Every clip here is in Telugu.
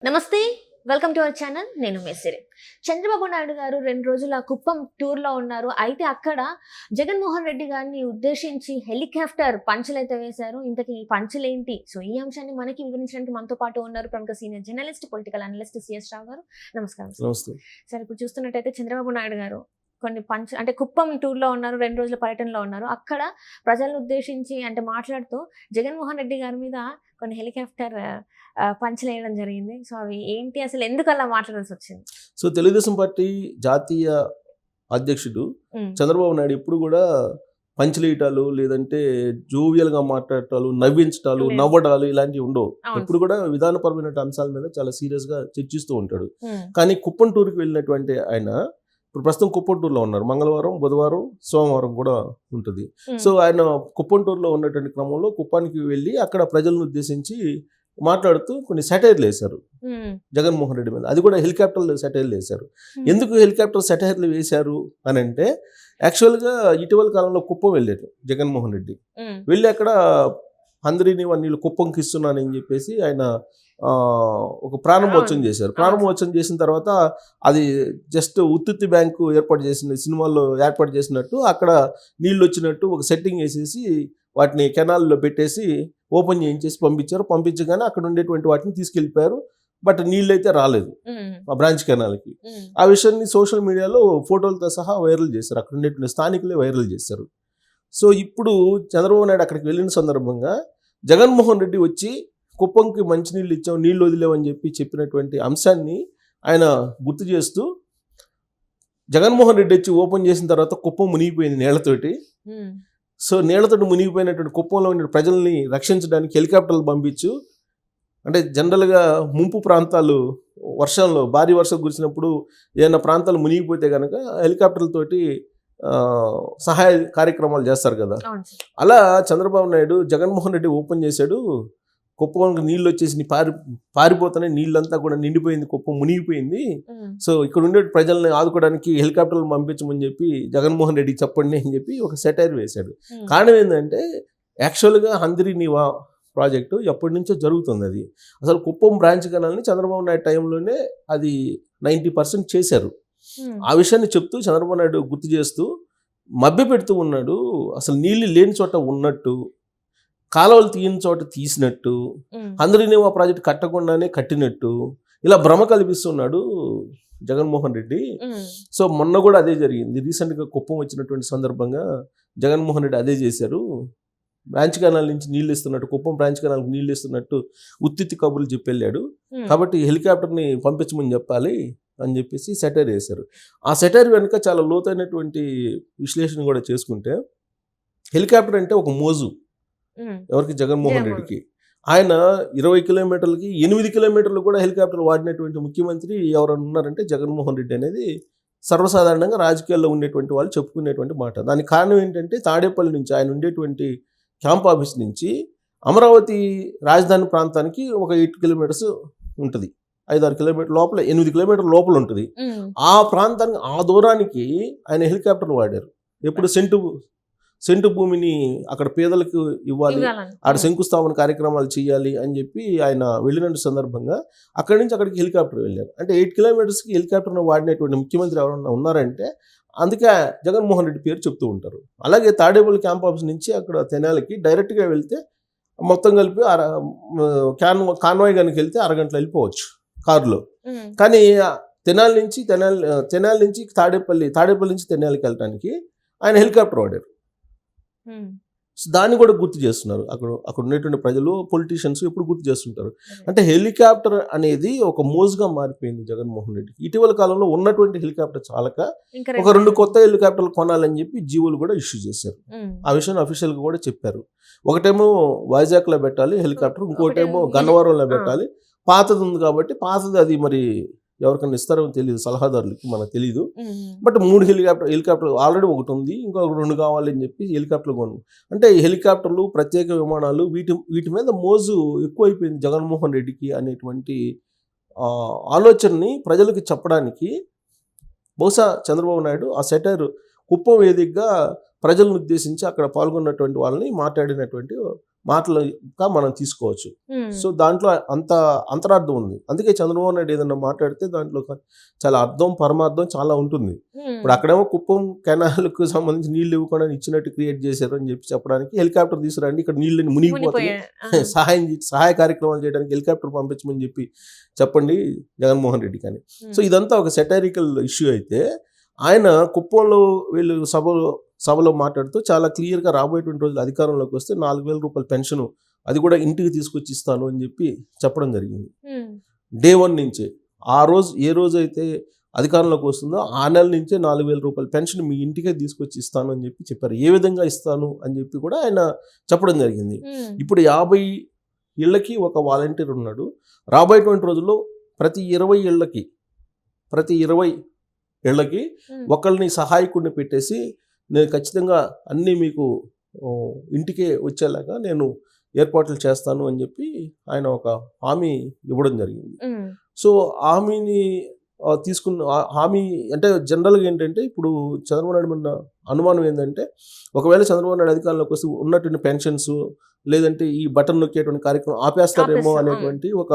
నమస్తే, వెల్కమ్ టు అవర్ ఛానల్. నేను మెస్సిరి. చంద్రబాబు నాయుడు గారు 2 రోజుల కుప్పం టూర్లో ఉన్నారు. అయితే అక్కడ జగన్మోహన్ రెడ్డి గారిని ఉద్దేశించి హెలికాప్టర్ పంచులైతే వేశారు. ఇంతకీ ఈ పంచులేంటి? సో ఈ అంశాన్ని మనకి వివరించడానికి మనతో పాటు ఉన్నారు ప్రముఖ senior journalist, political analyst CS Rao గారు. నమస్కారం సార్. ఇప్పుడు చూస్తున్నట్టయితే చంద్రబాబు నాయుడు గారు కొన్ని అంటే కుప్పం టూర్లో ఉన్నారు, 2 రోజుల పర్యటనలో ఉన్నారు. అక్కడ ప్రజలను ఉద్దేశించి అంటే మాట్లాడుతూ జగన్మోహన్ రెడ్డి గారి మీద కొన్ని హెలికాప్టర్ పంచలేయడం జరిగింది. సో అవి ఏంటి, అసలు ఎందుకు అలా మాట్లాడాల్సి వచ్చింది? సో తెలుగుదేశం పార్టీ జాతీయ అధ్యక్షుడు చంద్రబాబు నాయుడు ఎప్పుడు కూడా పంచలేయటాలు, లేదంటే జోవియల్గా మాట్లాడటాలు, నవ్వించటాలు, నవ్వడాలు ఇలాంటివి ఉండవు. ఎప్పుడు కూడా విధానపరమైన అంశాల మీద చాలా సీరియస్గా చర్చిస్తూ ఉంటాడు. కానీ కుప్పం టూర్కి వెళ్ళినటువంటి ఆయన ఇప్పుడు ప్రస్తుతం కుప్పం టూర్లో ఉన్నారు. మంగళవారం, బుధవారం, సోమవారం కూడా ఉంటుంది. సో ఆయన కుప్పం టూర్లో ఉన్నటువంటి క్రమంలో కుప్పానికి వెళ్ళి అక్కడ ప్రజలను ఉద్దేశించి మాట్లాడుతూ కొన్ని సెటైర్లు వేశారు జగన్మోహన్ రెడ్డి మీద. అది కూడా హెలికాప్టర్లు సెటైర్లు వేశారు. ఎందుకు హెలికాప్టర్ సెటైర్లు వేశారు అని అంటే, యాక్చువల్గా ఇటీవల కాలంలో కుప్పం వెళ్ళారు జగన్మోహన్ రెడ్డి. వెళ్ళి అక్కడ అందరినీ నీళ్ళు కుప్పంకి ఇస్తున్నానని చెప్పేసి ఆయన ఒక ప్రారంభోత్సవం చేశారు. ప్రారంభోత్సవం చేసిన తర్వాత అది జస్ట్ ఉత్తుత్తి బ్యాంకు ఏర్పాటు చేసిన సినిమాల్లో ఏర్పాటు చేసినట్టు అక్కడ నీళ్ళు వచ్చినట్టు ఒక సెట్టింగ్ వేసేసి వాటిని కెనాల్లో పెట్టేసి ఓపెన్ చేయించేసి పంపించారు. పంపించగానే అక్కడ ఉండేటువంటి వాటిని తీసుకెళ్ళిపోయారు. బట్ నీళ్ళు అయితే రాలేదు ఆ బ్రాంచ్ కెనాల్కి. ఆ విషయాన్ని సోషల్ మీడియాలో ఫోటోలతో సహా వైరల్ చేశారు. అక్కడ ఉండేటువంటి స్థానికులే వైరల్ చేశారు. సో ఇప్పుడు చంద్రబాబు నాయుడు అక్కడికి వెళ్ళిన సందర్భంగా జగన్మోహన్ రెడ్డి వచ్చి కుప్పంకి మంచినీళ్ళు ఇచ్చాం, నీళ్ళు వదిలేమని చెప్పినటువంటి అంశాన్ని ఆయన గుర్తు చేస్తూ, జగన్మోహన్ రెడ్డి వచ్చి ఓపెన్ చేసిన తర్వాత కుప్పం మునిగిపోయింది నీళ్లతోటి. సో నీళ్లతోటి మునిగిపోయినటువంటి కుప్పంలో ఉన్న ప్రజల్ని రక్షించడానికి హెలికాప్టర్లు పంపించు. అంటే జనరల్గా ముంపు ప్రాంతాలు వర్షంలో భారీ వర్షం కురిసినప్పుడు ఏదైనా ప్రాంతాలు మునిగిపోతే కనుక హెలికాప్టర్లతోటి సహాయ కార్యక్రమాలు చేస్తారు కదా. అలా చంద్రబాబు నాయుడు జగన్మోహన్ రెడ్డి ఓపెన్ చేశాడు. కుప్పంకి నీళ్ళు వచ్చేసి పారిపోతానే నీళ్ళంతా కూడా నిండిపోయింది, కుప్పం మునిగిపోయింది. సో ఇక్కడ ఉండే ప్రజల్ని ఆదుకోవడానికి హెలికాప్టర్లు పంపించమని చెప్పి జగన్మోహన్ రెడ్డికి చెప్పండి అని చెప్పి ఒక సెటైర్ వేశాడు. కారణం ఏంటంటే, యాక్చువల్గా హంద్రీ నీవా ప్రాజెక్టు ఎప్పటి నుంచో జరుగుతుంది. అది అసలు కుప్పం బ్రాంచ్ కెనాల్ని చంద్రబాబు నాయుడు టైంలోనే అది 90% చేశారు. ఆ విషయాన్ని చెప్తూ చంద్రబాబు నాయుడు గుర్తు చేస్తూ మభ్య పెడుతూ ఉన్నాడు. అసలు నీళ్ళు లేని చోట ఉన్నట్టు, కాలువలు తీయని చోట తీసినట్టు, అందరినేమో ఆ ప్రాజెక్టు కట్టకుండానే కట్టినట్టు ఇలా భ్రమ కల్పిస్తున్నాడు జగన్మోహన్ రెడ్డి. సో మొన్న కూడా అదే జరిగింది. రీసెంట్గా కుప్పం వచ్చినటువంటి సందర్భంగా జగన్మోహన్ రెడ్డి అదే చేశారు. బ్రాంచ్ కెనాల్ నుంచి నీళ్ళు ఇస్తున్నట్టు, కుప్పం బ్రాంచ్ కెనాల్కి నీళ్ళు ఇస్తున్నట్టు ఉత్తిత్తి కబుర్లు చెప్పి వెళ్ళాడు. కాబట్టి హెలికాప్టర్ని పంపించమని చెప్పాలి అని చెప్పేసి సెటైర్ వేశారు. ఆ సెటైర్ వెనుక చాలా లోతైనటువంటి విశ్లేషణ కూడా చేసుకుంటే, హెలికాప్టర్ అంటే ఒక మోజు ఎవరికి, జగన్మోహన్ రెడ్డికి. ఆయన 20 కిలోమీటర్లకి 8 కిలోమీటర్లు కూడా హెలికాప్టర్ వాడినటువంటి ముఖ్యమంత్రి ఎవరైనా ఉన్నారంటే జగన్మోహన్ రెడ్డి అనేది సర్వసాధారణంగా రాజకీయాల్లో ఉండేటువంటి వాళ్ళు చెప్పుకునేటువంటి మాట. దానికి కారణం ఏంటంటే, తాడేపల్లి నుంచి ఆయన ఉండేటువంటి క్యాంప్ ఆఫీస్ నుంచి అమరావతి రాజధాని ప్రాంతానికి ఒక 8 కిలోమీటర్స్ ఉంటుంది. 5-6 కిలోమీటర్ లోపల, 8 కిలోమీటర్ లోపల ఉంటుంది. ఆ ప్రాంతానికి, ఆ దూరానికి ఆయన హెలికాప్టర్ వాడారు. ఎప్పుడు సెంటు భూమిని అక్కడ పేదలకు ఇవ్వాలి, ఆడ శంకుస్థాపన కార్యక్రమాలు చేయాలి అని చెప్పి ఆయన వెళ్ళిన సందర్భంగా అక్కడి నుంచి అక్కడికి హెలికాప్టర్ వెళ్ళారు. అంటే 8 కిలోమీటర్స్కి హెలికాప్టర్ను వాడినటువంటి ముఖ్యమంత్రి ఎవరన్నా ఉన్నారంటే అందుకే జగన్మోహన్ రెడ్డి పేరు చెప్తూ ఉంటారు. అలాగే తాడేపల్లి క్యాంప్ ఆఫీస్ నుంచి అక్కడ తెనాలికి డైరెక్ట్గా వెళ్తే మొత్తం కలిపి కాన్వాయ్ కనుక వెళ్తే అరగంటలో వెళ్ళిపోవచ్చు కారులో. కానీ తెనాలి నుంచి తాడేపల్లి నుంచి తెనాలికి వెళ్ళడానికి ఆయన హెలికాప్టర్ వాడారు. దాన్ని కూడా గుర్తు చేస్తున్నారు అక్కడ ఉండేటువంటి ప్రజలు, పొలిటీషియన్స్ ఎప్పుడు గుర్తు చేస్తుంటారు. అంటే హెలికాప్టర్ అనేది ఒక మోజుగా మారిపోయింది జగన్మోహన్ రెడ్డి. ఇటీవల కాలంలో ఉన్నటువంటి హెలికాప్టర్ చాలక ఒక 2 కొత్త హెలికాప్టర్లు కొనాలని చెప్పి జీవోలు కూడా ఇష్యూ చేశారు. ఆ విషయాన్ని అఫీషియల్గా కూడా చెప్పారు. ఒకటేమో వైజాగ్లో పెట్టాలి హెలికాప్టర్, ఇంకోటేమో గన్నవరంలో పెట్టాలి. పాతది ఉంది కాబట్టి పాతది అది మరి ఎవరికైనా ఇస్తారో తెలియదు, సలహాదారులకి మనకు తెలియదు. బట్ 3 హెలికాప్టర్ ఆల్రెడీ ఒకటి ఉంది, ఇంకో 2 కావాలి అని చెప్పి హెలికాప్టర్లు కొను. అంటే హెలికాప్టర్లు, ప్రత్యేక విమానాలు, వీటి మీద మోజు ఎక్కువైపోయింది జగన్మోహన్ రెడ్డికి అనేటువంటి ఆలోచనని ప్రజలకు చెప్పడానికి బహుశా చంద్రబాబు నాయుడు ఆ సెటైర్ కుప్పం వేదికగా ప్రజలను ఉద్దేశించి అక్కడ పాల్గొన్నటువంటి వాళ్ళని మాట్లాడినటువంటి మాటలుగా మనం తీసుకోవచ్చు. సో దాంట్లో అంత అంతరార్థం ఉంది. అందుకే చంద్రబాబు నాయుడు ఏదన్నా మాట్లాడితే దాంట్లో చాలా అర్థం పరమార్థం చాలా ఉంటుంది. ఇప్పుడు అక్కడేమో కుప్పం కెనాల్కు సంబంధించి నీళ్లు ఇవ్వకుండా ఇచ్చినట్టు క్రియేట్ చేశారు అని చెప్పడానికి హెలికాప్టర్ తీసుకురండి, ఇక్కడ నీళ్ళని మునిగిపోతుంది, సహాయ కార్యక్రమాలు చేయడానికి హెలికాప్టర్ పంపించమని చెప్పండి జగన్మోహన్ రెడ్డి కానీ. సో ఇదంతా ఒక సెటారికల్ ఇష్యూ అయితే, ఆయన కుప్పంలో వీళ్ళు సభలో మాట్లాడుతూ చాలా క్లియర్గా రాబోయేటువంటి రోజులు అధికారంలోకి వస్తే 4,000 రూపాయల పెన్షన్ అది కూడా ఇంటికి తీసుకొచ్చి ఇస్తాను అని చెప్పడం జరిగింది. డే 1 నుంచే ఆ రోజు ఏ రోజు అయితే అధికారంలోకి వస్తుందో ఆ నెల నుంచే 4,000 రూపాయల పెన్షన్ మీ ఇంటికే తీసుకొచ్చి ఇస్తాను అని చెప్పారు. ఏ విధంగా ఇస్తాను అని చెప్పి కూడా ఆయన చెప్పడం జరిగింది. ఇప్పుడు 50 ఇళ్లకి ఒక వాలంటీర్ ఉన్నాడు. రాబోయేటువంటి రోజుల్లో ప్రతి 20 ఇళ్లకి ఒకళ్ళని సహాయకుడిని పెట్టేసి నేను ఖచ్చితంగా అన్నీ మీకు ఇంటికే వచ్చేలాగా నేను ఏర్పాట్లు చేస్తాను అని చెప్పి ఆయన ఒక హామీ ఇవ్వడం జరిగింది. సో హామీని తీసుకున్న హామీ అంటే జనరల్గా ఏంటంటే, ఇప్పుడు చంద్రబాబు నాయుడు మీద అనుమానం ఏంటంటే, ఒకవేళ చంద్రబాబు నాయుడు అధికారంలోకి వస్తే ఉన్నటువంటి పెన్షన్స్ లేదంటే ఈ బటన్ నొక్కేటువంటి కార్యక్రమం ఆపేస్తారేమో అనేటువంటి ఒక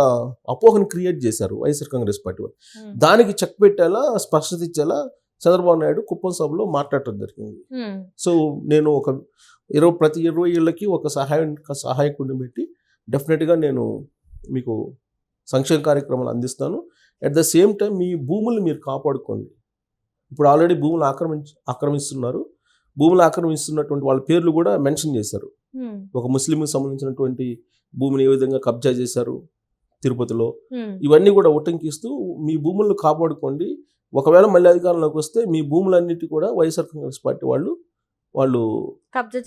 అపోహను క్రియేట్ చేశారు వైఎస్ఆర్ కాంగ్రెస్ పార్టీ వాళ్ళు. దానికి చెక్ పెట్టేలా, స్పష్టత ఇచ్చేలా చంద్రబాబు నాయుడు కుప్పం సభలో మాట్లాడటం జరిగింది. సో నేను ప్రతి 20 ఇళ్ళకి ఒక సహాయకుడిని పెట్టి డెఫినెట్గా నేను మీకు సంక్షేమ కార్యక్రమాలు అందిస్తాను. అట్ ద సేమ్ టైం మీ భూములు మీరు కాపాడుకోండి. ఇప్పుడు ఆల్రెడీ భూములు ఆక్రమిస్తున్నారు. భూములు ఆక్రమిస్తున్నటువంటి వాళ్ళ పేర్లు కూడా మెన్షన్ చేశారు. ఒక ముస్లింకి సంబంధించినటువంటి భూమిని ఏ విధంగా కబ్జా చేశారు తిరుపతిలో, ఇవన్నీ కూడా ఉటంకిస్తూ మీ భూములను కాపాడుకోండి. ఒకవేళ మళ్ళీ అధికారంలోకి వస్తే మీ భూములన్నిటి కూడా వైఎస్ఆర్ కాంగ్రెస్ పార్టీ వాళ్ళు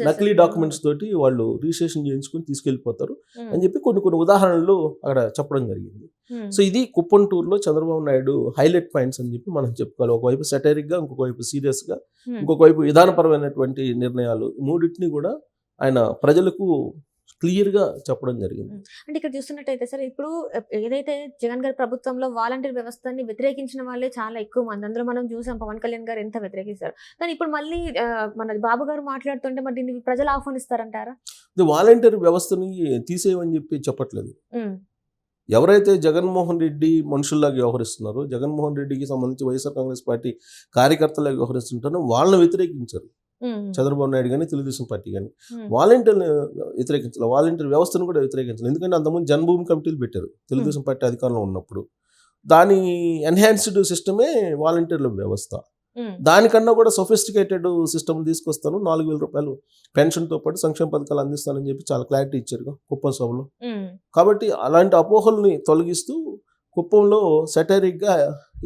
నకిలీ డాక్యుమెంట్స్ తోటి వాళ్ళు రిజిస్ట్రేషన్ చేయించుకుని తీసుకెళ్లిపోతారు అని చెప్పి కొన్ని ఉదాహరణలు అక్కడ చెప్పడం జరిగింది. సో ఇది కుప్పం టూర్లో చంద్రబాబు నాయుడు హైలైట్ పాయింట్స్ అని చెప్పి మనం చెప్పుకోవాలి. ఒకవైపు సెటైరిక్గా, ఇంకొక వైపు సీరియస్గా, ఇంకొక వైపు విధానపరమైనటువంటి నిర్ణయాలు, మూడింటిని కూడా ఆయన ప్రజలకు క్లియర్గా చెప్పడం జరిగింది. అంటే ఇక్కడ చూస్తున్నట్టయితే సార్, ఇప్పుడు ఏదైతే జగన్ గారి ప్రభుత్వంలో వాలంటీర్ వ్యవస్థని వ్యతిరేకించిన వాళ్ళే చాలా ఎక్కువ మంది, అందులో మనం చూసాం పవన్ కళ్యాణ్ గారు ఎంత వ్యతిరేకిస్తారు. కానీ ఇప్పుడు మళ్ళీ మన బాబు గారు మాట్లాడుతుంటే మరి దీన్ని ప్రజలు ఆహ్వానిస్తారంటారా? వాలంటీర్ వ్యవస్థని తీసేయమని చెప్పట్లేదు. ఎవరైతే జగన్మోహన్ రెడ్డి మనుషుల్లాగా వ్యవహరిస్తున్నారో, జగన్మోహన్ రెడ్డికి సంబంధించి వైఎస్ఆర్ కాంగ్రెస్ పార్టీ కార్యకర్తలాగా వ్యవహరిస్తుంటారో వాళ్ళని వ్యతిరేకించారు చంద్రబాబు నాయుడు కానీ తెలుగుదేశం పార్టీ కానీ. వాలంటీర్ని వ్యతిరేకించాలి, వాలంటీర్ వ్యవస్థను కూడా వ్యతిరేకించాలి. ఎందుకంటే అంతకుముందు జన్మభూమి కమిటీలు పెట్టారు తెలుగుదేశం పార్టీ అధికారంలో ఉన్నప్పుడు. దాని ఎన్హాన్స్డ్ సిస్టమే వాలంటీర్ల వ్యవస్థ. దానికన్నా కూడా సొఫిస్టికేటెడ్ సిస్టమ్ తీసుకొస్తాను, 4,000 రూపాయలు పెన్షన్తో పాటు సంక్షేమ పథకాలు అందిస్తానని చెప్పి చాలా క్లారిటీ ఇచ్చారు కుప్పం సభలో. కాబట్టి అలాంటి అపోహల్ని తొలగిస్తూ కుప్పంలో సెటైరిక్గా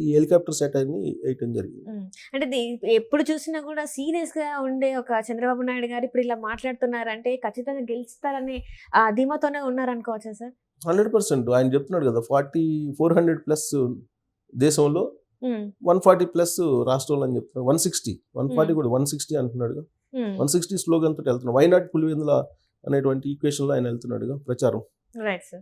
ఈ హెలికాప్టర్ సెటైర్ని వేయటం జరిగింది. అంటే ఎప్పుడు చూసినా కూడా సీరియస్ గా ఉండే ఒక చంద్రబాబు నాయుడు గారు ఇప్పుడు ఇలా మాట్లాడుతున్నారంటే ఖచ్చితంగా గెలుస్తారనే ధీమాతోనే ఉన్నారనుకోవచ్చా సార్? 100%. ఆయన చెప్తున్నాడు కదా, 400+ దేశంలో 140+ రాష్ట్రంలో అని చెప్తున్నాడు. 140 కూడా 160 అంటున్నాడుగా. 160 స్లోగన్ తోటి వెళ్తున్నాడు. వైనాట్ పులివెందుల అనేటువంటి ఈక్వేషన్లో ఆయన వెళ్తున్నాడుగా ప్రచారం. Right sir.